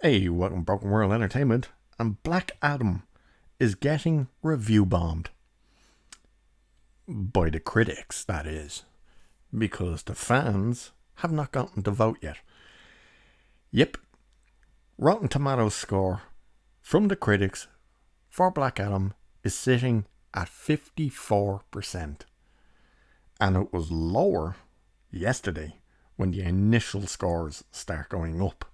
Hey, welcome to Broken World Entertainment. And Black Adam is getting review bombed. By the critics, that is. Because the fans have not gotten to vote yet. Yep. Rotten Tomatoes score from the critics for Black Adam is sitting at 54%. And it was lower yesterday when the initial scores start going up.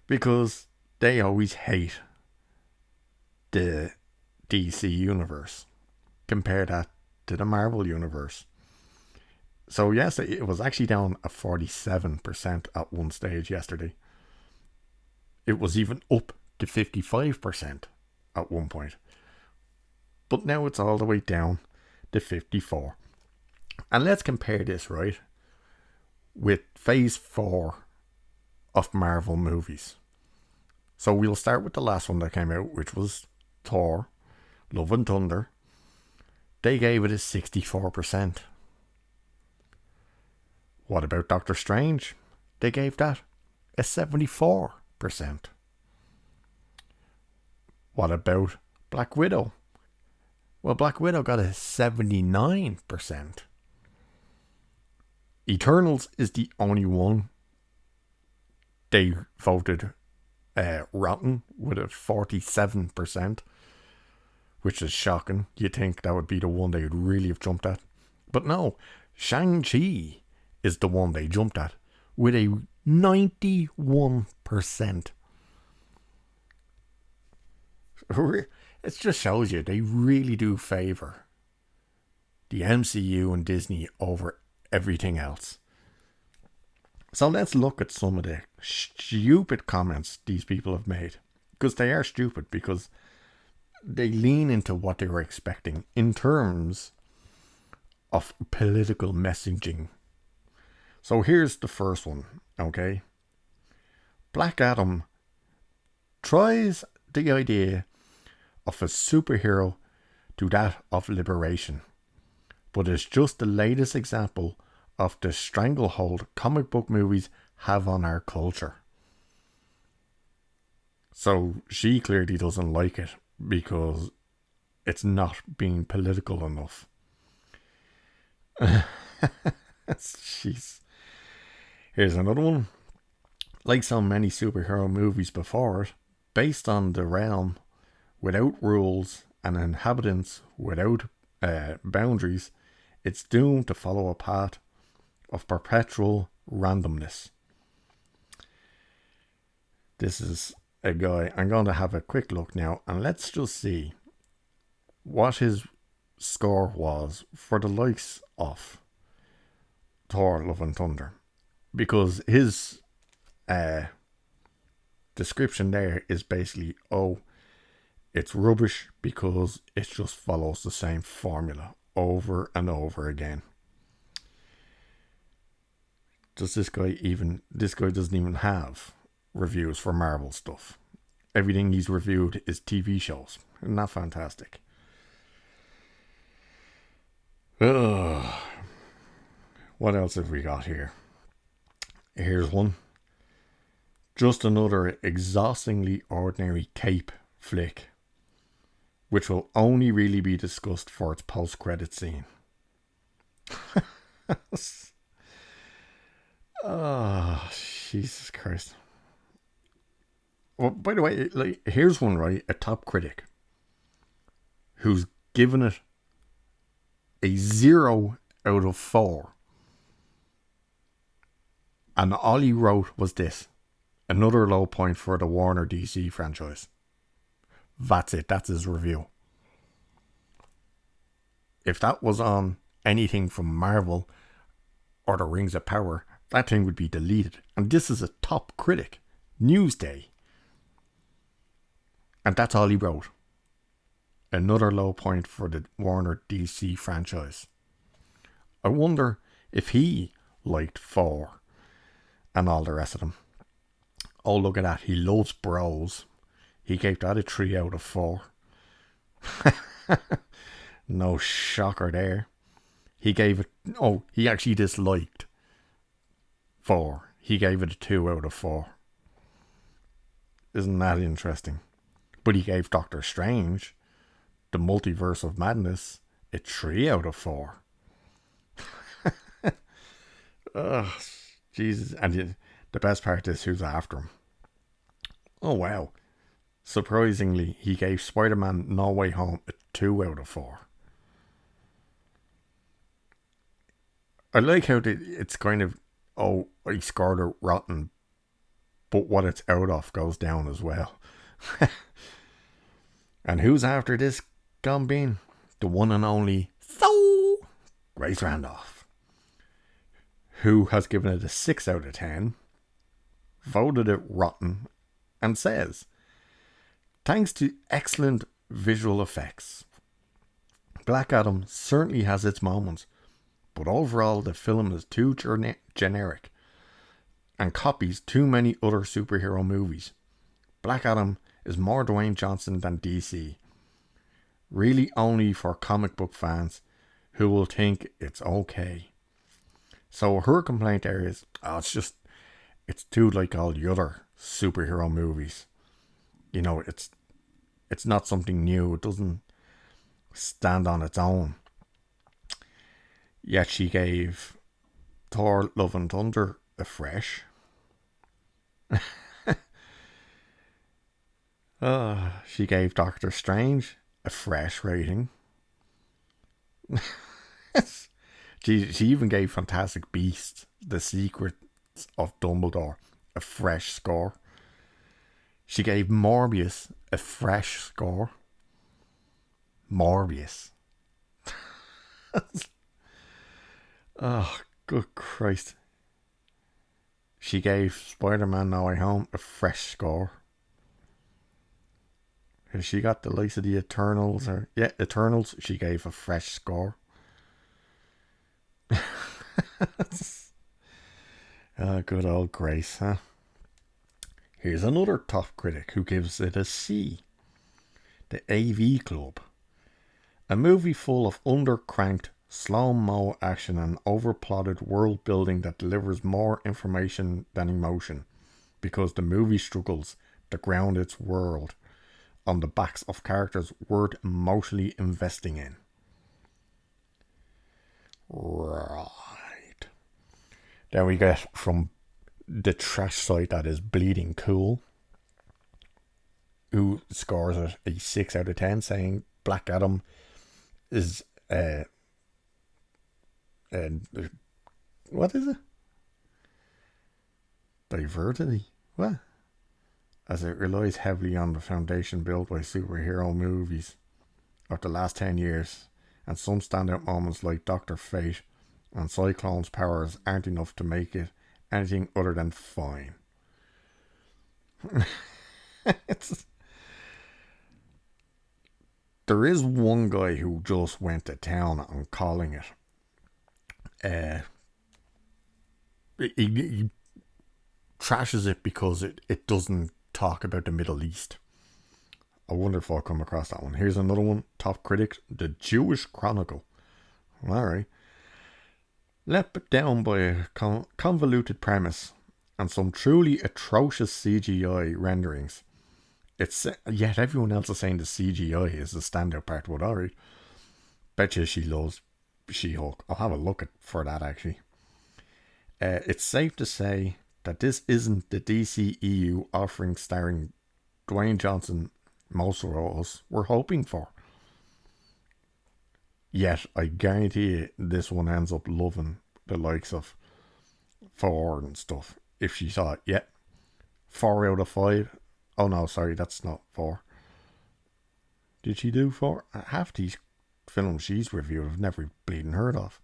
Because they always hate the DC universe. Compare that to the Marvel universe. So yes, it was actually down at 47% at one stage yesterday. It was even up to 55% at one point. But now it's all the way down to 54. And let's compare this, right, with Phase 4 of Marvel movies. So we'll start with the last one that came out, which was Thor, Love and Thunder. They gave it a 64%. What about Doctor Strange? They gave that a 74%. What about Black Widow? Well, Black Widow got a 79%. Eternals is the only one they voted rotten with a 47%, which is shocking. You'd think that would be the one they would really have jumped at. But no, Shang-Chi is the one they jumped at with a 91%. It just shows you they really do favour the MCU and Disney over everything else. So let's look at some of the stupid comments these people have made. Because they are stupid, because they lean into what they were expecting in terms of political messaging. So here's the first one, okay? Black Adam tries the idea of a superhero to that of liberation, but is just the latest example of the stranglehold comic book movies have on our culture. So she clearly doesn't like it because it's not being political enough. Jeez. Here's another one. Like so many superhero movies before it, based on the realm without rules and inhabitants without boundaries, it's doomed to follow a path of perpetual randomness. This is a guy. I'm going to have a quick look now, and let's just see what his score was for the likes of Thor, Love and Thunder, because his description there is basically, oh, it's rubbish because it just follows the same formula over and over again. This guy doesn't even have reviews for Marvel stuff. Everything he's reviewed is TV shows. Isn't that fantastic? Ugh. What else have we got here? Here's one. Just another exhaustingly ordinary cape flick, which will only really be discussed for its post-credit scene. Oh, Jesus Christ. Well, by the way, here's one, right? A top critic who's given it a 0 out of 4. And all he wrote was this: another low point for the Warner DC franchise. That's it. That's his review. If that was on anything from Marvel or the Rings of Power, that thing would be deleted. And this is a top critic. Newsday. And that's all he wrote. Another low point for the Warner DC franchise. I wonder if he liked Thor and all the rest of them. Oh, look at that. He loves Bros. He gave that a 3 out of 4. No shocker there. He gave it... Oh, he actually disliked Thor. he gave it a 2 out of 4. Isn't that interesting? But he gave Doctor Strange, the Multiverse of Madness, a 3 out of 4. Ugh, Jesus. And the best part is who's after him. Oh, wow. Surprisingly, he gave Spider-Man No Way Home a 2 out of 4. I like how it's kind of, oh, I scored it rotten, but what it's out of goes down as well. And who's after this Gambin? The one and only Grace Randolph, who has given it a 6 out of 10, voted it rotten, and says, thanks to excellent visual effects, Black Adam certainly has its moments, but overall the film is too generic and copies too many other superhero movies. Black Adam is more Dwayne Johnson than DC. Really only for comic book fans who will think it's okay. So her complaint there is, it's too like all the other superhero movies. You know, it's not something new. It doesn't stand on its own. Yet she gave Thor Love and Thunder a fresh. She gave Doctor Strange a fresh rating. She even gave Fantastic Beasts, The Secrets of Dumbledore, a fresh score. She gave Morbius a fresh score. Morbius. Oh, good Christ. She gave Spider-Man No Way Home a fresh score. Has she got the likes of the Eternals? Eternals, she gave a fresh score. Good old Grace, huh? Here's another top critic who gives it a C. The AV Club. A movie full of undercranked, slow-mo action and overplotted world building that delivers more information than emotion, because the movie struggles to ground its world on the backs of characters worth emotionally investing in. Right. Then we get from the trash site that is Bleeding Cool, who scores it a 6 out of 10, saying Black Adam is what is it? Diverty? What? As it relies heavily on the foundation built by superhero movies of the last 10 years, and some standout moments like Dr. Fate and Cyclone's powers aren't enough to make it anything other than fine. There is one guy who just went to town on calling it. He trashes it because it doesn't talk about the Middle East. I wonder if I'll come across that one. Here's another one. Top critic, The Jewish Chronicle. Alright. Let down by a convoluted premise and some truly atrocious CGI renderings. Yet everyone else is saying the CGI is the standout part. But alright. Betcha she loves She-Hulk. I'll have a look for that actually. It's safe to say that this isn't the DCEU offering starring Dwayne Johnson most of us were hoping for. Yet I guarantee you this one ends up loving the likes of 4 and stuff. If she saw it, yeah. 4 out of 5. Oh no, sorry, that's not 4. Did she do 4? Half these films she's reviewed I've never bleeding heard of.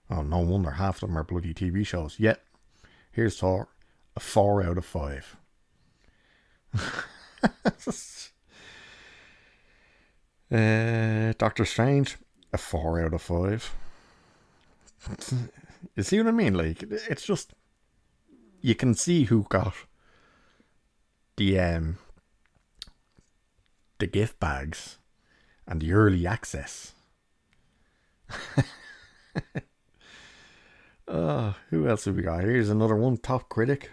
Oh, no wonder half of them are bloody TV shows. Yet, here's Thor, a 4 out of 5. Doctor Strange, a 4 out of 5. You see what I mean? Like, it's just, you can see who got the gift bags and the early access. Who else have we got? Here's another one. Top critic.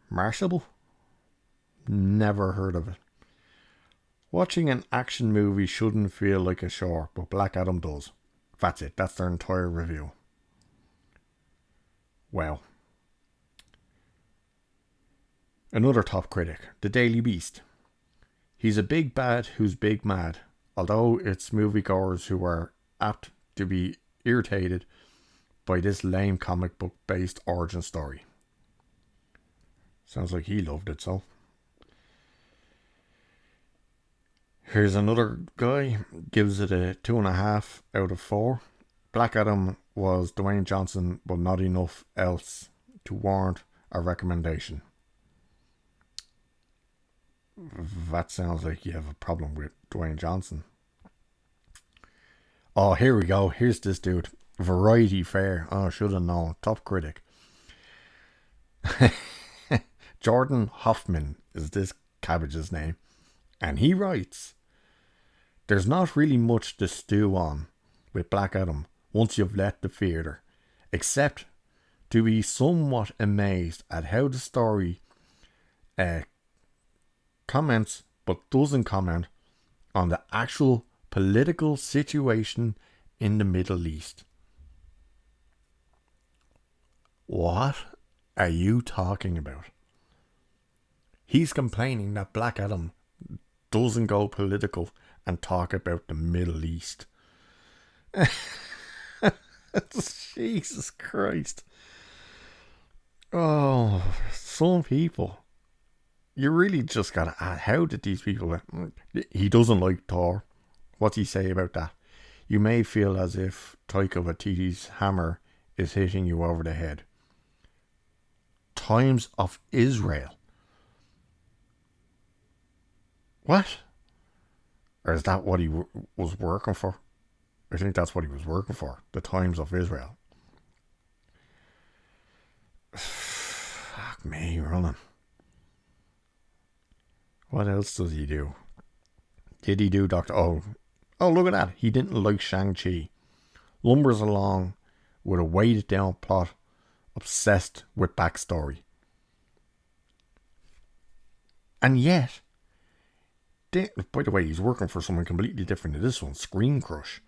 Marshall? Never heard of it. Watching an action movie shouldn't feel like a chore, but Black Adam does. That's it. That's their entire review. Wow. Another top critic. The Daily Beast. He's a big bad who's big mad, although it's moviegoers who are apt to be irritated by this lame comic book based origin story. Sounds like he loved it, so. Here's another guy, gives it a 2.5 out of 4. Black Adam was Dwayne Johnson, but not enough else to warrant a recommendation. That sounds like you have a problem with Dwayne Johnson. Oh, here we go. Here's this dude. Variety Fair. Oh, should have known. Top critic. Jordan Hoffman is this cabbage's name. And he writes, there's not really much to stew on with Black Adam once you've left the theatre, except to be somewhat amazed at how the story comments but doesn't comment on the actual political situation in the Middle East. What are you talking about? He's complaining that Black Adam doesn't go political and talk about the Middle East. Jesus Christ. Oh, some people. You really just gotta ask, how did these people... He doesn't like Thor. What's he say about that? You may feel as if Taika Waititi's hammer is hitting you over the head. Times of Israel. What? Or is that what he was working for? I think that's what he was working for. The Times of Israel. Fuck me, running. What else does he do? Did he do Doctor... Oh, look at that. He didn't like Shang-Chi. Lumbers along with a weighted down plot, obsessed with backstory. And yet... by the way, he's working for someone completely different to this one, Screen Crush.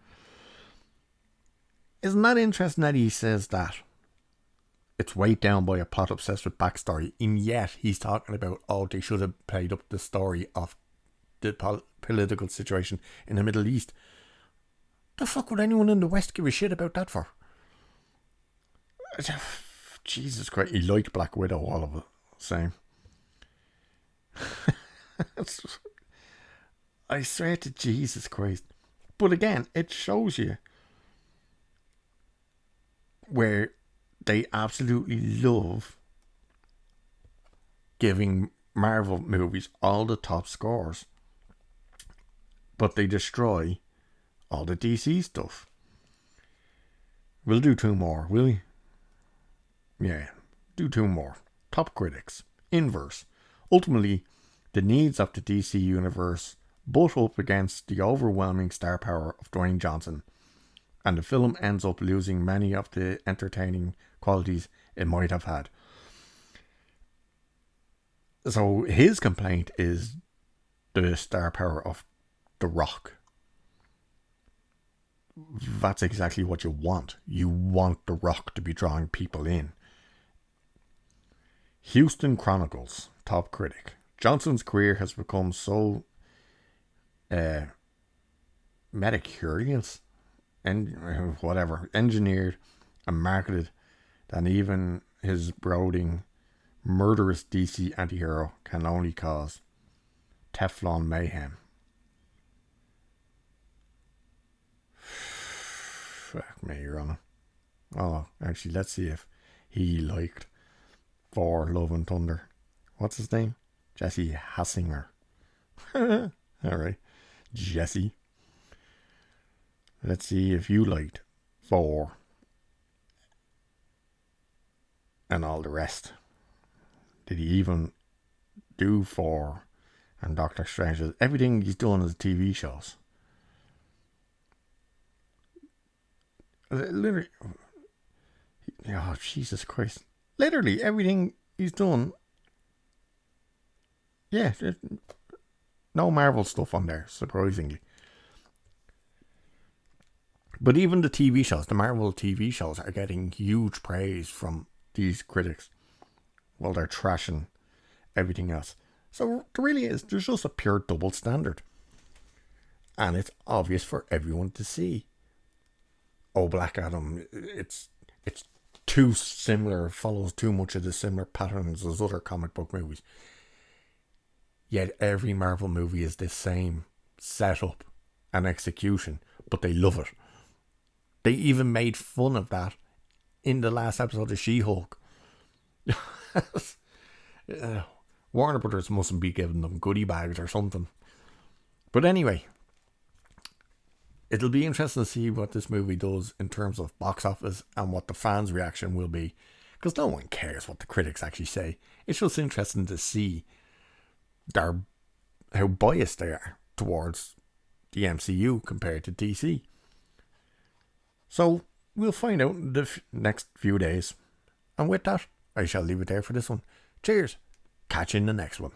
Isn't that interesting that he says that? It's weighed down by a plot obsessed with backstory, and yet he's talking about, they should have played up the story of the political situation in the Middle East. The fuck would anyone in the West give a shit about that for? Jesus Christ, he liked Black Widow, all of it. Same. I swear to Jesus Christ. But again, it shows you where they absolutely love giving Marvel movies all the top scores, but they destroy all the DC stuff. We'll do 2 more, will we? Yeah, do 2 more. Top critics. Inverse. Ultimately, the needs of the DC universe butt up against the overwhelming star power of Dwayne Johnson, and the film ends up losing many of the entertaining qualities it might have had. So his complaint is the star power of The Rock. That's exactly what you want. You want The Rock to be drawing people in. Houston Chronicles, top critic. Johnson's career has become so metacurious and engineered and marketed that even his brooding, murderous DC antihero can only cause Teflon mayhem. Fuck me, you're on it. Oh, actually, let's see if he liked Thor Love and Thunder. What's his name? Jesse Hassinger. Alright, Jesse. Let's see if you liked Thor and all the rest. Did he even do Thor and Doctor Strange? Everything he's done is TV shows. Literally, Oh, Jesus Christ. Literally everything he's done. Yeah, no Marvel stuff on there, surprisingly. But even the TV shows, the Marvel TV shows, are getting huge praise from these critics while they're trashing everything else. So there really is, there's just a pure double standard. And it's obvious for everyone to see. Oh, Black Adam, it's too similar, follows too much of the similar patterns as other comic book movies. Yet every Marvel movie is the same setup and execution, but they love it. They even made fun of that in the last episode of She-Hulk. Warner Brothers mustn't be giving them goodie bags or something. But anyway, it'll be interesting to see what this movie does in terms of box office and what the fans' reaction will be. Because no one cares what the critics actually say. It's just interesting to see how biased they are towards the MCU compared to DC. So we'll find out in the next few days. And with that, I shall leave it there for this one. Cheers. Catch you in the next one.